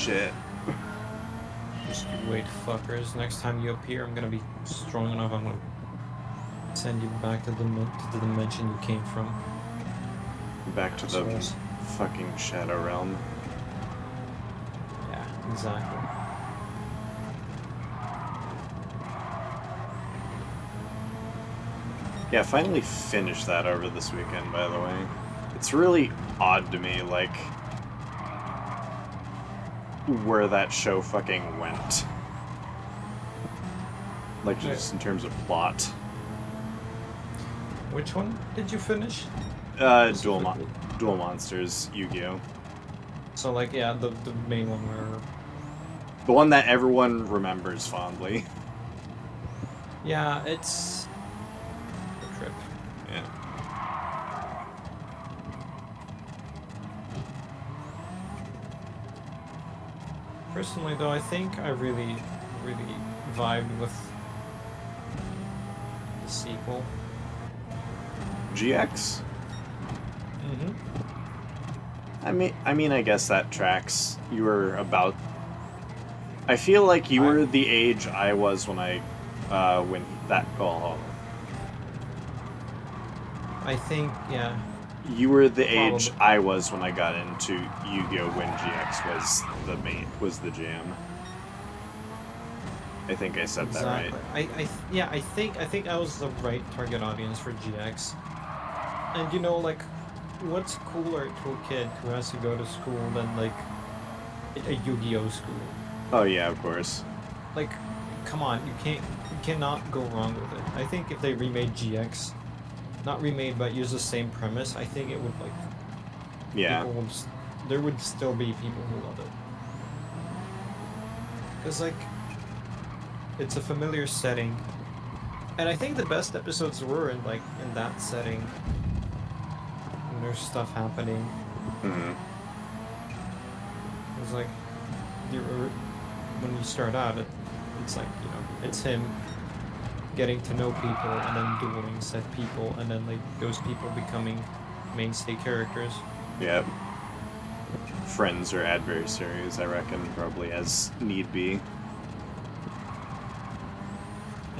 shit. Just you wait, fuckers. Next time you appear, I'm gonna be strong enough. I'm gonna send you back to the dimension you came from. Back to the fucking Shadow Realm. Yeah, exactly. Yeah, finally finished that over this weekend, by the way. It's really odd to me, like, where that show fucking went. Like, just in terms of plot. Which one did you finish? Duel Monsters, Yu-Gi-Oh! So, like, yeah, the main one where... The one that everyone remembers fondly. Yeah, it's... a trip. Yeah. Personally, though, I think I really vibed with the sequel. GX? Mm-hmm. I mean, I guess that tracks. You were about... I feel like you were the age I was when when that... Oh. I think, yeah. You were the age I was when I got into Yu-Gi-Oh! When GX was the jam. I think I said that right. I think I was the right target audience for GX. And you know, like, what's cooler to a kid who has to go to school than like a Yu-Gi-Oh! School? Oh yeah, of course. Like, come on, you cannot go wrong with it. I think if they remade GX, not remade but use the same premise, I think it would like... Yeah. There would still be people who love it. Because like, it's a familiar setting. And I think the best episodes were in that setting. And there's stuff happening. Mm-hmm. It's like, when you start out, it's like, you know, it's him getting to know people and then dueling said people, and then like those people becoming mainstay characters. Yeah. Friends or adversaries, I reckon, probably as need be.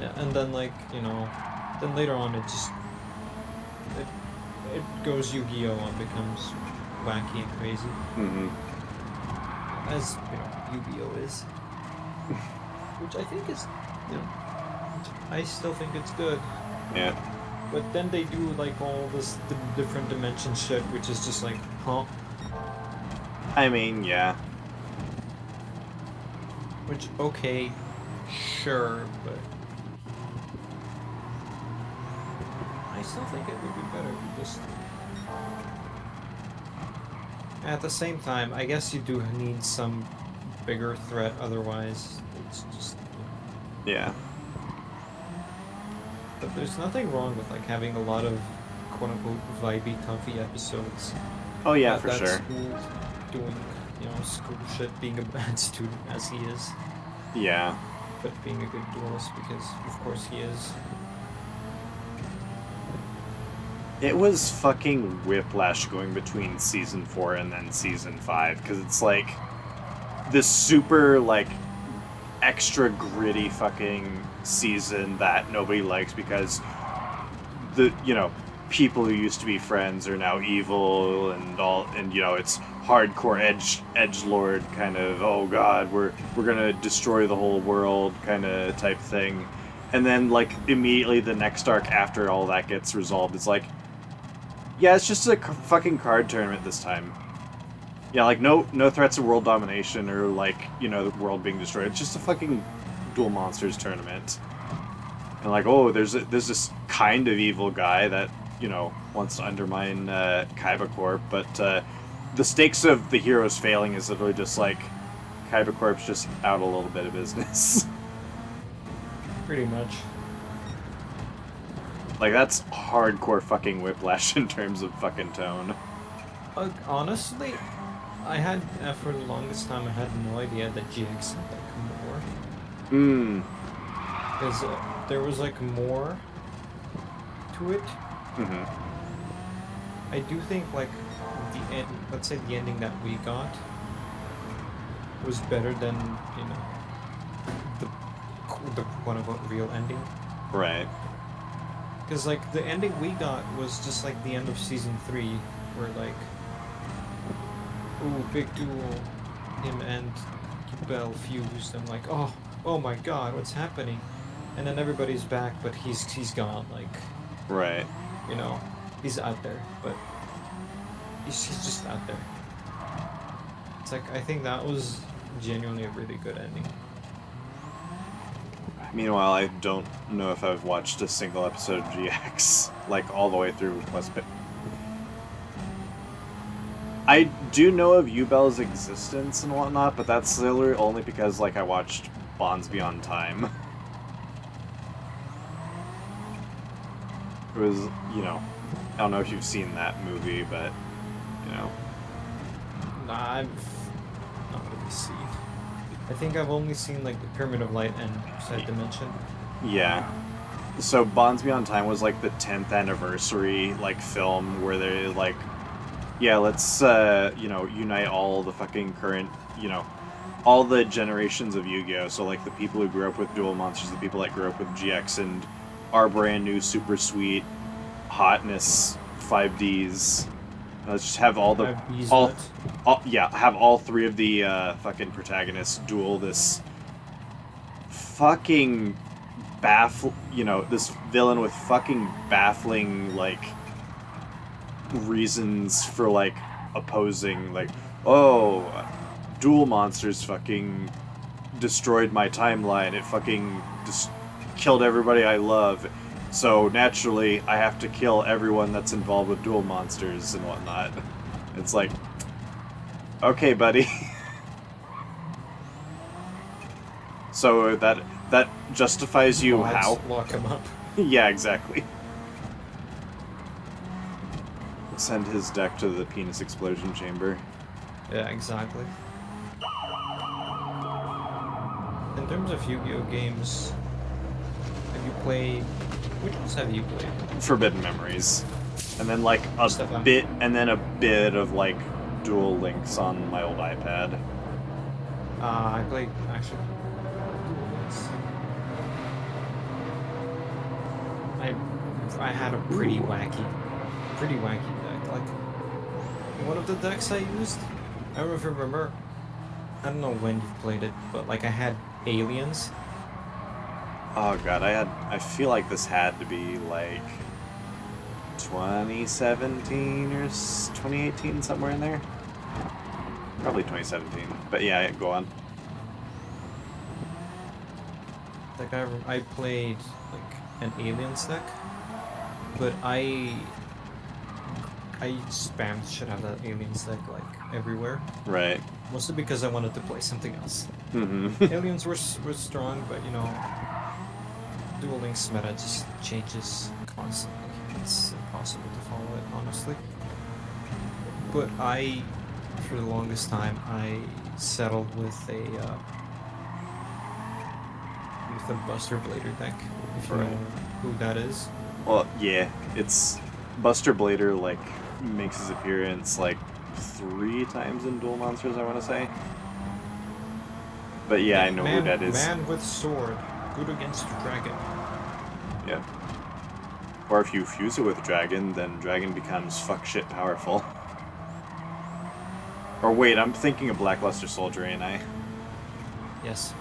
Yeah, and then like, you know, then later on it goes Yu-Gi-Oh! And becomes wacky and crazy. Mm-hmm. As, you know, Yu-Gi-Oh! Is. Which I think is, you know, I still think it's good. Yeah. But then they do like all this different dimension shit, which is just like, huh? I mean, yeah. Which, okay, sure, but I still think it would be better if you just... At the same time, I guess you do need some bigger threat, otherwise it's just... Yeah. But there's nothing wrong with like having a lot of quote-unquote vibey, comfy episodes. Oh yeah, for sure. School doing, you know, school shit, being a bad student as he is. Yeah. But being a good duelist, because of course he is. It was fucking whiplash going between season 4 and then season 5, because it's like this super like extra gritty fucking season that nobody likes because the, you know, people who used to be friends are now evil and all, and you know, it's hardcore edgelord kind of, oh god, we're gonna destroy the whole world kind of type thing. And then like immediately the next arc after all that gets resolved, it's like, yeah, it's just a fucking card tournament this time. Yeah, like no threats of world domination or like, you know, the world being destroyed. It's just a fucking Duel Monsters tournament. And like, oh, there's this kind of evil guy that, you know, wants to undermine Kaiba Corp, but the stakes of the heroes failing is literally just like Kaiba Corp's just out a little bit of business. Pretty much. Like, that's hardcore fucking whiplash in terms of fucking tone. Honestly, for the longest time, I had no idea that GX had like more. Because there was like more to it. Mm-hmm. I do think like the end, let's say the ending that we got, was better than, you know, the quote-unquote real ending. Right. Because, like, the ending we got was just like the end of season 3, where, like, ooh, big duel, him and Bell fused. I'm like, oh my god, what's happening? And then everybody's back, but he's gone. Like, right. You know, he's out there, but he's just out there. It's like, I think that was genuinely a really good ending. Meanwhile, I don't know if I've watched a single episode of GX, like, all the way through West Pit. I do know of Ubel's existence and whatnot, but that's literally only because, like, I watched Bonds Beyond Time. It was, you know, I don't know if you've seen that movie, but, you know. Nah, I've not really seen. I think I've only seen, like, the Pyramid of Light and Side Dimension. Yeah. So Bonds Beyond Time was, like, the 10th anniversary, like, film where they, like, yeah, let's, you know, unite all the fucking current, you know, all the generations of Yu-Gi-Oh! So, like, the people who grew up with Duel Monsters, the people that grew up with GX, and our brand new super sweet hotness 5Ds. Let's just have all the have all three of the fucking protagonists duel this fucking this villain with fucking baffling, like, reasons for, like, opposing, like, oh, Duel Monsters fucking destroyed my timeline, it fucking just killed everybody I love, so naturally I have to kill everyone that's involved with Duel Monsters and whatnot. It's like, okay, buddy. So that justifies you how? Lock him up. Yeah, exactly. Send his deck to the penis explosion chamber. Yeah, exactly. In terms of Yu-Gi-Oh! Games, have you played... Which ones have you played? Forbidden Memories. And then, like, a bit of, like, Duel Links on my old iPad. I played, actually... I had a pretty wacky deck. Like, one of the decks I used, I don't know if you remember, I don't know when you've played it, but, like, I had Aliens. Oh god, I feel like this had to be, like, 2017 or 2018, somewhere in there. Probably 2017, but yeah, go on. Like, I played, like, an Aliens deck, but I spammed shit out of that Aliens deck, like, everywhere. Right. Mostly because I wanted to play something else. Mm-hmm. Aliens were strong, but, you know, Duel Links meta just changes constantly. It's impossible to follow it, honestly. But for the longest time, I settled with a Buster Blader deck, if you know who that is. Well, yeah, it's Buster Blader, like, makes his appearance, like, 3 times in Duel Monsters, I want to say. But yeah, I know who that is. Man with sword, good against dragon. Yeah. Or if you fuse it with dragon, then dragon becomes fuck shit powerful. Or wait, I'm thinking of Blackluster Soldier, ain't I? Yes.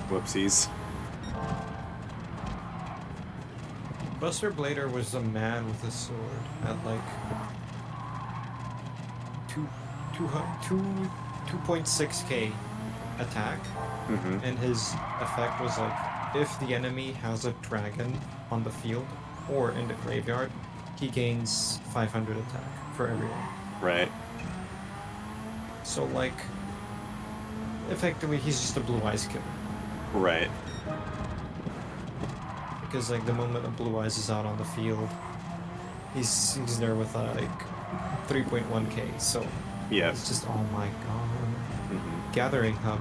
Whoopsies. Buster Blader was a man with a sword at like 2.6k attack, and his effect was like, if the enemy has a dragon on the field or in the graveyard, he gains 500 attack for everyone. Right. So, like, effectively he's just a Blue Eyes killer. Right. Because, like, the moment a Blue Eyes is out on the field, he's there with, like, 3.1k, so yeah, it's just, oh my god. Gathering Hub.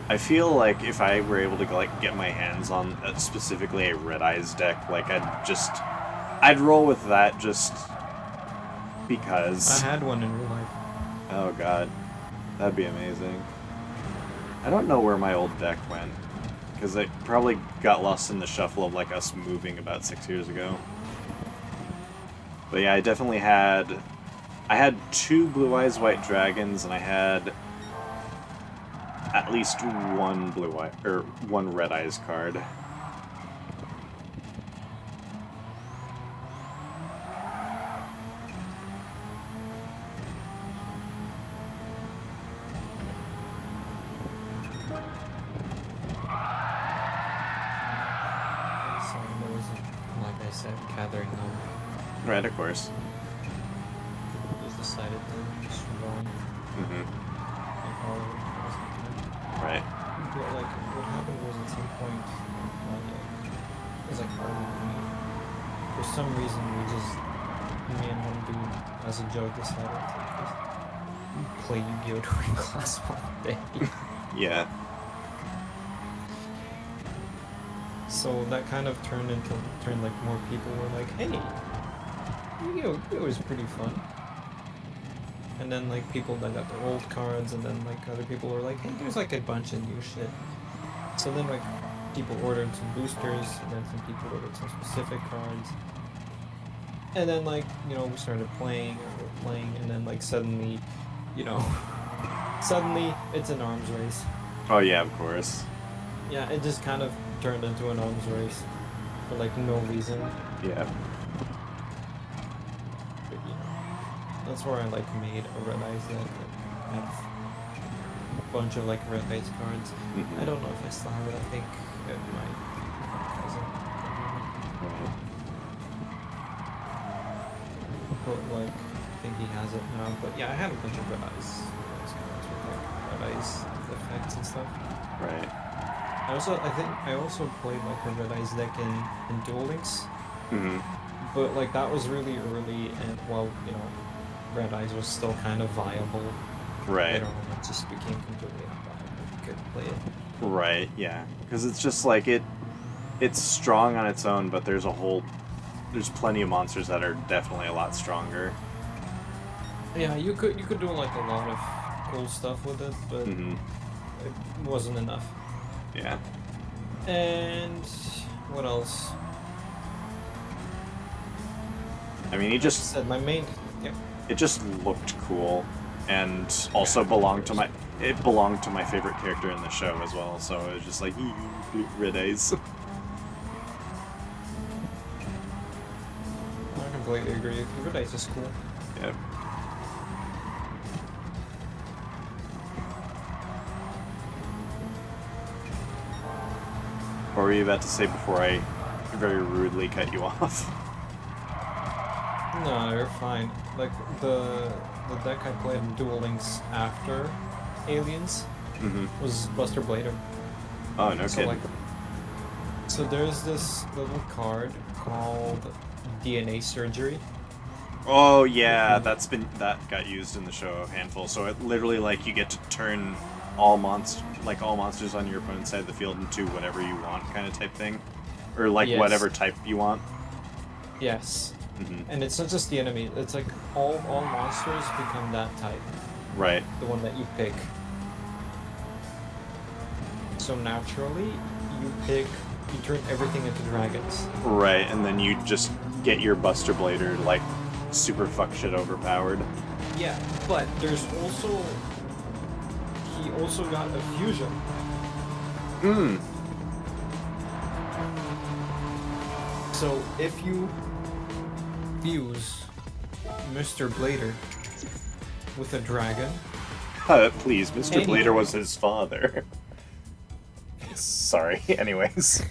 I feel like if I were able to, like, get my hands on specifically a Red Eyes deck, like, I'd just I'd roll with that just because. I had one in real life. Oh god, that'd be amazing. I don't know where my old deck went, because it probably got lost in the shuffle of like us moving about 6 years ago. But yeah, I definitely had. I had 2 Blue Eyes White Dragons, and I had at least one one Red Eyes card. Gathering them. Right, of course. Just decided to just run. Mm-hmm. Like all over the time. Right. But like what happened was at some point it was like for some reason me and one dude as a joke decided to just play Yu-Gi-Oh! During class one day. Yeah. So that kind of turned like more people were like, hey, it was pretty fun. And then like people that got their old cards, and then like other people were like, hey, there's like a bunch of new shit. So then like people ordered some boosters, and then some people ordered some specific cards. And then like, we started playing, and then like suddenly, suddenly it's an arms race. Oh yeah, of course. Yeah, it just kind of turned into an arms race for like no reason. Yeah. But that's where I like made a Red Eyes deck. Like, had a bunch of like Red Eyes cards. Mm-hmm. I don't know if I still have it. I think it might. Right. But like, I think he has it now. But yeah, I had a bunch of Red Eyes cards with like Red Eyes effects and stuff. Right. I think I also played like a Red Eyes deck in Duel Links. Mm-hmm. But like that was really early, and Red Eyes was still kind of viable. Right. Later on, it just became completely unviable. You couldn't play it. Right. Yeah. Because it's just like it's strong on its own, but there's plenty of monsters that are definitely a lot stronger. Yeah, you could do like a lot of cool stuff with it, but Mm-hmm. it wasn't enough. Yeah. And what else? I mean, Like I said, my main. Yeah. it just looked cool, and also belonged to my favorite character in the show as well. So it was just like Red Eyes. I completely agree. Red Eyes is cool. Yep. What were you about to say before I very rudely cut you off? No, you're fine. Like the deck I played in Duel Links after Aliens Mm-hmm. was Buster Blader. Oh, no So kidding. like, so there's this little card called DNA Surgery. Oh yeah, that got used in the show a handful. So it literally like you get to turn all monsters on your opponent's side of the field into whatever you want, kind of type thing, or like Yes. whatever type you want. Yes. Mm-hmm. And it's not just the enemy. It's like all monsters become that type. Right. The one that you pick. So naturally, you turn everything into dragons. Right, and then you just get your Buster Blader like super fuck shit overpowered. Yeah, but there's also he also got a fusion. Hmm. So if you fuse Mr. Blader with a dragon, Please, Mr. Blader was his father. Sorry. Anyways.